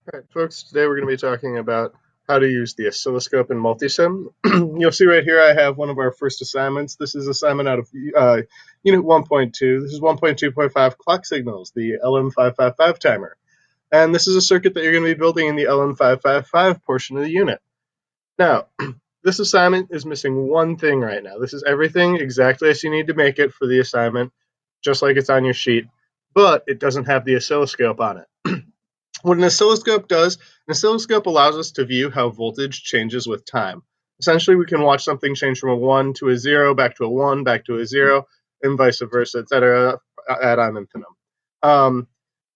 All right, folks, today we're going to be talking about how to use the oscilloscope in multisim. You'll see right here I have one of our first assignments. This is assignment out of Unit 1.2. This is 1.2.5 clock signals, the LM555 timer. And this is a circuit that you're going to be building in the LM555 portion of the unit. Now, this assignment is missing one thing right now. This is everything exactly as you need to make it for the assignment, just like it's on your sheet, but it doesn't have the oscilloscope on it. What an oscilloscope does, an oscilloscope allows us to view how voltage changes with time. Essentially, we can watch something change from a 1 to a 0, back to a 1, back to a 0, and vice versa, etc., ad infinitum.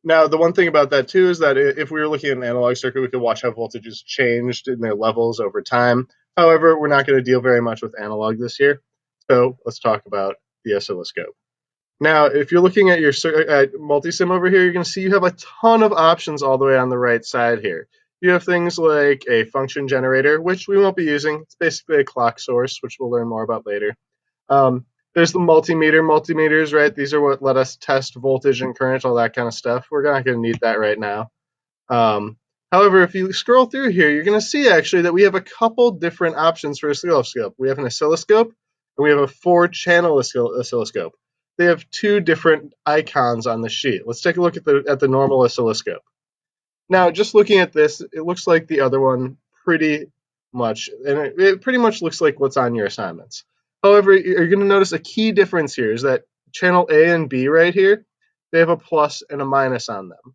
Now, the one thing about that, too, is that if we were looking at an analog circuit, we could watch how voltages changed in their levels over time. However, we're not going to deal very much with analog this year, so let's talk about the oscilloscope. Now, if you're looking at your multisim over here, you're going to see you have a ton of options all the way on the right side here. You have things like a function generator, which we won't be using. It's basically a clock source, which we'll learn more about later. There's the multimeter. Multimeters, right? These are what let us test voltage and current, all that kind of stuff. We're not going to need that right now. However, if you scroll through here, you're going to see actually that we have a couple different options for oscilloscope. We have an oscilloscope, and we have a 4-channel oscilloscope. They have two different icons on the sheet. Let's take a look at the normal oscilloscope. Now, just looking at this, it looks like the other one pretty much, and it pretty much looks like what's on your assignments. However, you're going to notice a key difference here is that channel A and B right here, they have a plus and a minus on them.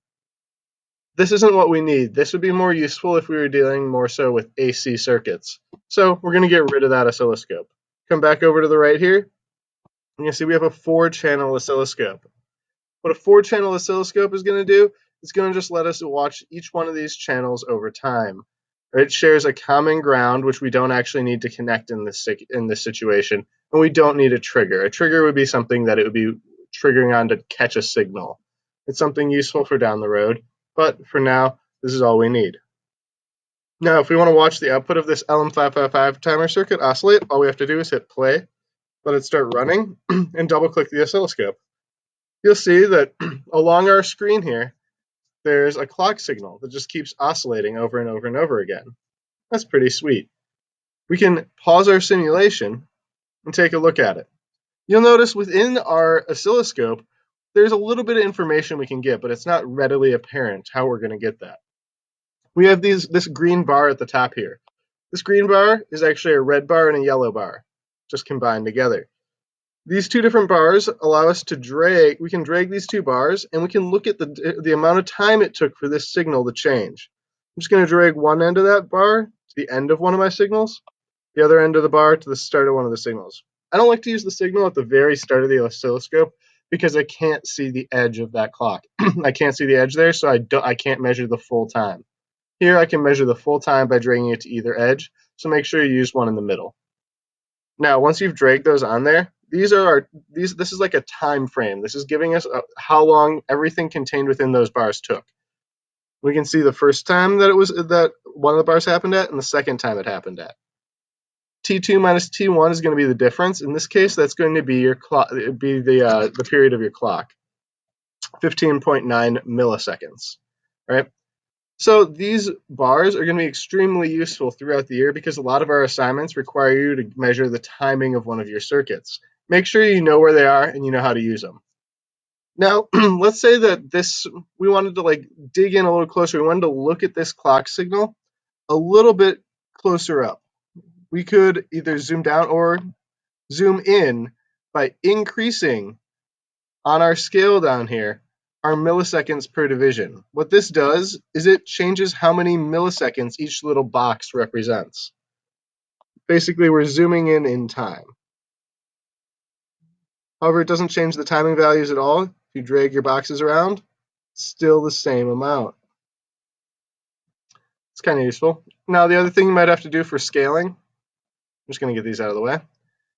This isn't what we need. This would be more useful if we were dealing more so with AC circuits. So we're going to get rid of that oscilloscope. Come back over to the right here, and you see we have a 4-channel oscilloscope. What a 4-channel oscilloscope is going to do is going to just let us watch each one of these channels over time. It shares a common ground, which we don't actually need to connect in this situation, and we don't need a trigger. A trigger would be something that it would be triggering on to catch a signal. It's something useful for down the road, but for now, this is all we need. Now, if we want to watch the output of this LM555 timer circuit oscillate, all we have to do is hit play, let it start running, and double-click the oscilloscope. You'll see that along our screen here, there's a clock signal that just keeps oscillating over and over and over again. That's pretty sweet. We can pause our simulation and take a look at it. You'll notice within our oscilloscope, there's a little bit of information we can get, but it's not readily apparent how we're going to get that. We have this green bar at the top here. This green bar is actually a red bar and a yellow bar, just combined together. These two different bars allow us to drag. We can drag these two bars, and we can look at the amount of time it took for this signal to change. I'm just going to drag one end of that bar to the end of one of my signals, the other end of the bar to the start of one of the signals. I don't like to use the signal at the very start of the oscilloscope because I can't see the edge of that clock. I can't see the edge there, so I can't measure the full time. Here I can measure the full time by dragging it to either edge, so make sure you use one in the middle. Now, once you've dragged those on there, this is like a time frame. This is giving us how long everything contained within those bars took. We can see the first time that one of the bars happened at, and the second time it happened at. T2 minus T1 is going to be the difference. In this case, that's going to be your clock. The period of your clock, 15.9 milliseconds. Right. So these bars are going to be extremely useful throughout the year because a lot of our assignments require you to measure the timing of one of your circuits. Make sure you know where they are and you know how to use them. Now, let's say that we wanted to dig in a little closer. We wanted to look at this clock signal a little bit closer up. We could either zoom down or zoom in by increasing on our scale down here our milliseconds per division. What this does is it changes how many milliseconds each little box represents. Basically, we're zooming in time. However, it doesn't change the timing values at all. If you drag your boxes around, it's still the same amount. It's kind of useful. Now, the other thing you might have to do for scaling, I'm just going to get these out of the way,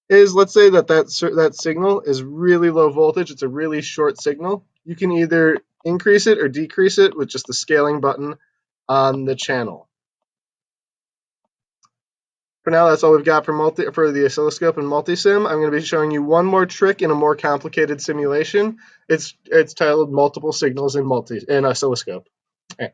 is let's say that signal is really low voltage. It's a really short signal. You can either increase it or decrease it with just the scaling button on the channel. For now, that's all we've got for the oscilloscope and multisim. I'm going to be showing you one more trick in a more complicated simulation. It's titled multiple signals in oscilloscope.